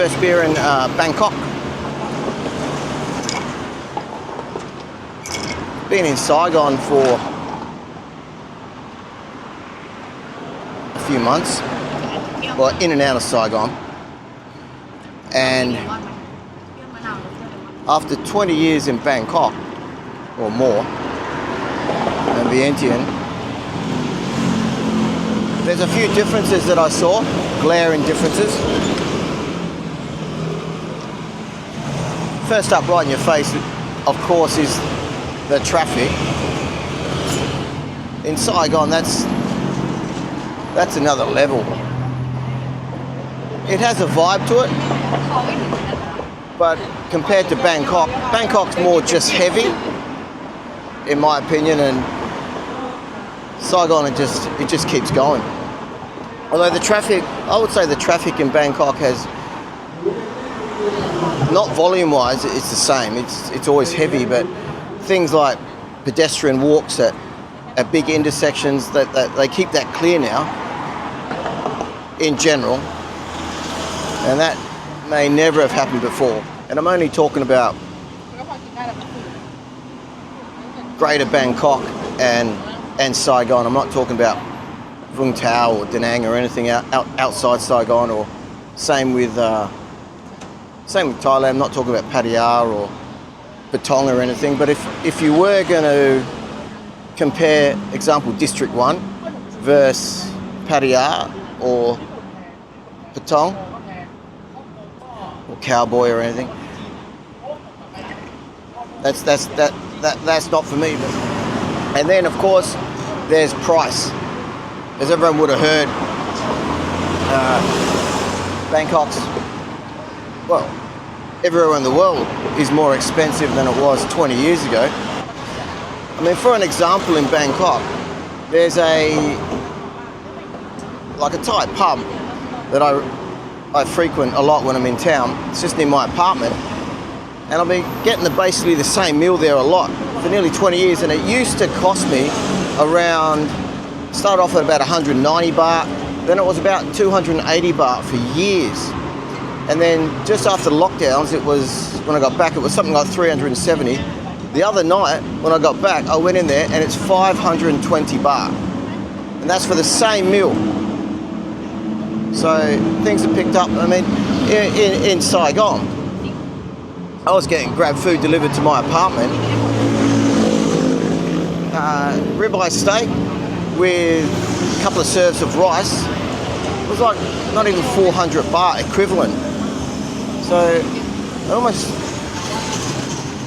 first beer in Bangkok. Been in Saigon for a few months, well, in and out of Saigon, and after 20 years in Bangkok, or more, and Vientiane, there's a few differences that I saw, glaring differences. First up right in your face, of course, is the traffic. In Saigon, that's another level. It has a vibe to it, but compared to Bangkok, Bangkok's more just heavy, in my opinion, and Saigon, it just keeps going. Although the traffic, I would say the traffic in Bangkok has, not volume-wise, it's the same. It's always heavy, but things like pedestrian walks at big intersections, that they keep that clear now, in general, and that may never have happened before. And I'm only talking about Greater Bangkok and Saigon. I'm not talking about Vung Tau or Da Nang or anything outside Saigon, or same with Thailand. I'm not talking about Pattaya or Patong or anything. But if you were going to compare, example, District 1 versus Pattaya or Patong or Cowboy or anything, that's not for me. And then, of course, there's price. As everyone would have heard, Bangkok's, well, everywhere in the world is more expensive than it was 20 years ago. I mean, for an example, in Bangkok, there's a Thai pub that I frequent a lot when I'm in town. It's just near my apartment, and I've been getting basically the same meal there a lot for nearly 20 years, and it used to cost me around, started off at about 190 baht, then it was about 280 baht for years. And then just after the lockdowns, it was, when I got back, it was something like 370. The other night, when I got back, I went in there and it's 520 baht. And that's for the same meal. So things have picked up. I mean, in Saigon, I was getting grab food delivered to my apartment. Ribeye steak with a couple of serves of rice. It was like not even 400 baht equivalent. So I almost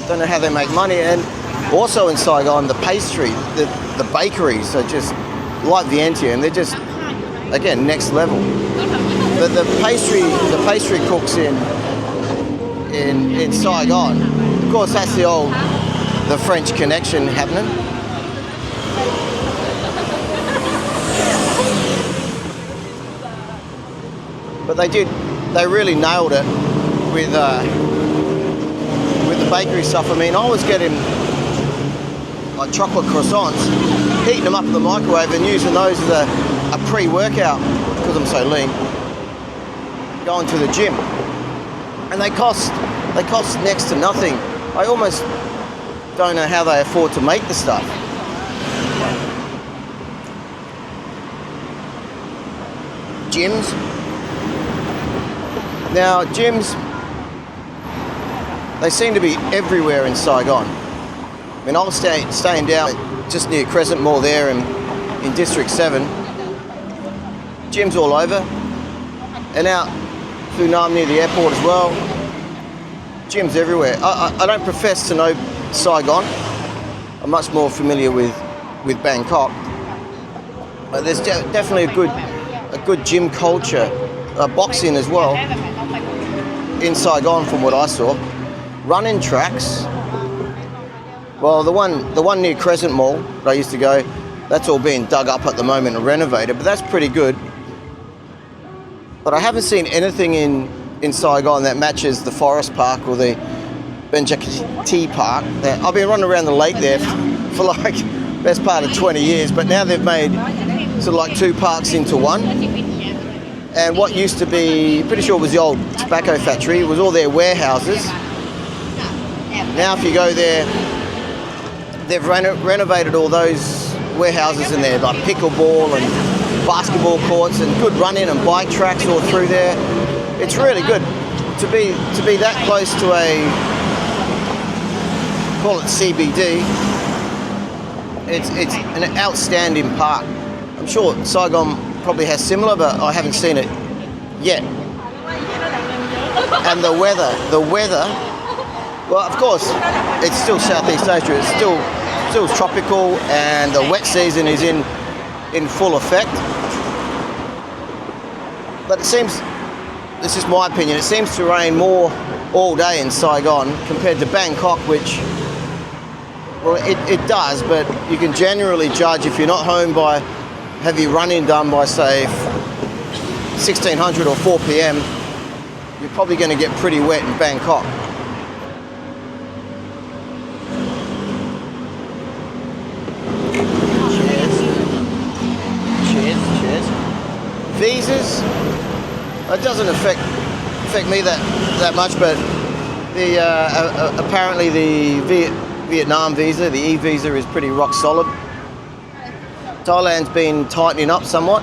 don't know how they make money. And also in Saigon, the pastry, the bakeries are just like Vientiane. They're just, again, next level. The pastry cooks in Saigon. Of course, that's the French connection happening. But they really nailed it with the bakery stuff. I mean, I was getting like chocolate croissants, heating them up in the microwave and using those as a pre-workout, because I'm so lean, going to the gym. And they cost next to nothing. I almost don't know how they afford to make the stuff. Gyms. Now, gyms, they seem to be everywhere in Saigon. I mean, I was staying down just near Crescent Mall there in District 7. Gyms all over. And out through Nam near the airport as well. Gyms everywhere. I don't profess to know Saigon. I'm much more familiar with Bangkok. But there's definitely a good gym culture. Boxing as well in Saigon, from what I saw. Running tracks. Well, the one near Crescent Mall that I used to go, that's all being dug up at the moment and renovated, but that's pretty good. But I haven't seen anything in Saigon that matches the Forest Park or the Benjakati Park. I've been running around the lake there for like best part of 20 years, but now they've made sort of like two parks into one. and what used to be, pretty sure it was the old tobacco factory, it was all their warehouses. Now if you go there, they've renovated all those warehouses in there, like pickleball and basketball courts and good running and bike tracks all through there. It's really good to be that close to a, call it CBD. It's an outstanding park. I'm sure Saigon probably has similar, but I haven't seen it yet. And the weather, well, of course, it's still Southeast Asia. It's still tropical, and the wet season is in full effect. But it seems, this is my opinion, it seems to rain more all day in Saigon compared to Bangkok, which, well, it does, but you can generally judge if you're not home by, have your running done by, say, 1600 or 4 p.m, you're probably going to get pretty wet in Bangkok. Cheers. Visas, it doesn't affect me that much, but the apparently the Vietnam visa, the e-visa, is pretty rock solid. Thailand's been tightening up somewhat.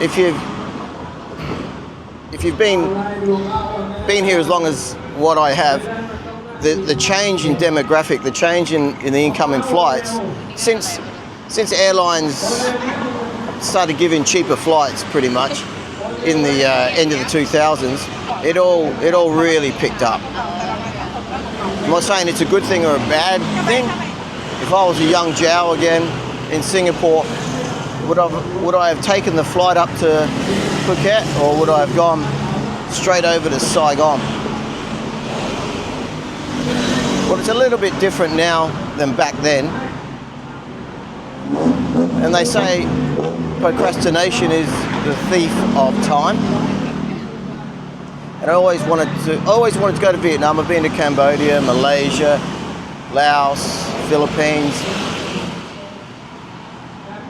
If you've been here as long as what I have, the change in demographic, the change in the incoming flights, since airlines started giving cheaper flights pretty much in the end of the 2000s, it all really picked up. I'm not saying it's a good thing or a bad thing. If I was a young Jow again in Singapore, would I have taken the flight up to Phuket, or would I have gone straight over to Saigon? Well, it's a little bit different now than back then. And they say procrastination is the thief of time. And I always wanted to go to Vietnam. I've been to Cambodia, Malaysia, Laos, Philippines.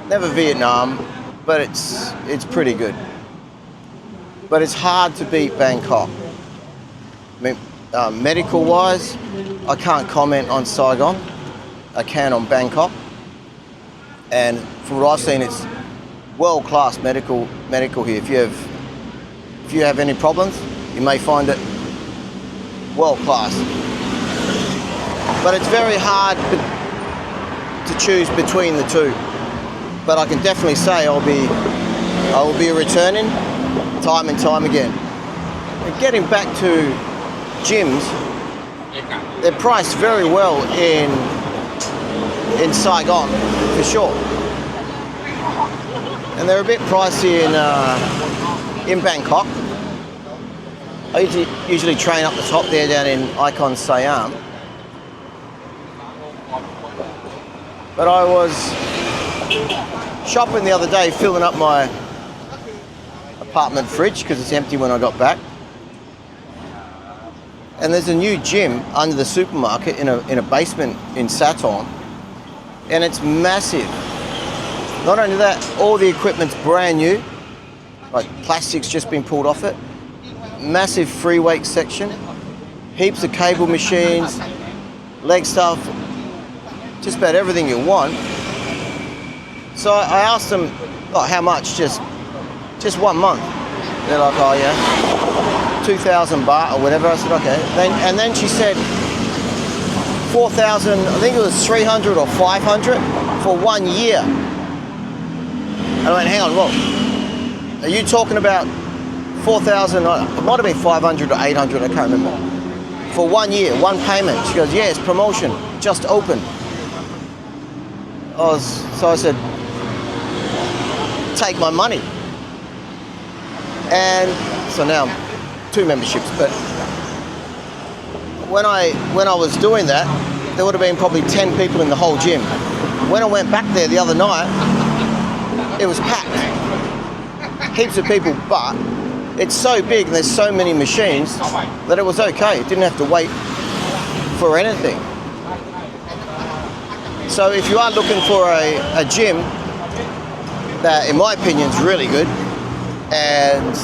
Never Vietnam, but it's pretty good. But it's hard to beat Bangkok. I mean, medical-wise, I can't comment on Saigon. I can on Bangkok. And from what I've seen, it's world-class medical here. If you have any problems, you may find it world-class. But it's very hard to choose between the two. But I can definitely say I will be returning time and time again. And getting back to gyms, they're priced very well in Saigon, for sure. And they're a bit pricey in Bangkok. I usually train up the top there down in Icon Siam. But I was shopping the other day, filling up my apartment fridge because it's empty when I got back. And there's a new gym under the supermarket in a basement in Saigon, and it's massive. Not only that, all the equipment's brand new, like plastic's just been pulled off it. Massive free weight section, heaps of cable machines, leg stuff, just about everything you want. So I asked them, oh, how much? Just 1 month. They're like, oh yeah, 2,000 baht or whatever. I said, okay. And then she said 4,000, I think it was 300 or 500 for 1 year. And I went, hang on, well, are you talking about 4,000, it might have been 500 or 800, I can't remember, for 1 year, one payment? She goes, yeah, it's promotion, just open. So I said, take my money. And so now 2 memberships, but when I was doing that, there would have been probably 10 people in the whole gym. When I went back there the other night, it was packed. Heaps of people, but it's so big and there's so many machines that it was okay. It didn't have to wait for anything. So if you are looking for a gym that, in my opinion, is really good, and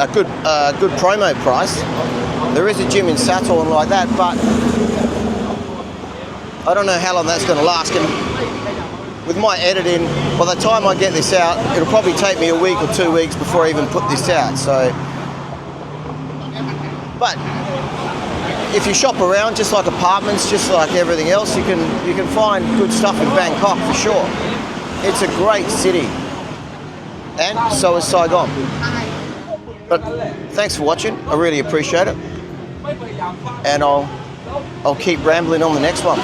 a good promo price. There is a gym in Saturn like that, but I don't know how long that's going to last. And with my editing, by the time I get this out, it'll probably take me a week or 2 weeks before I even put this out. So, but if you shop around, just like apartments, just like everything else, you can find good stuff in Bangkok for sure. It's a great city, and so is Saigon. But thanks for watching. I really appreciate it, and I'll keep rambling on the next one.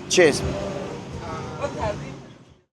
Cheers.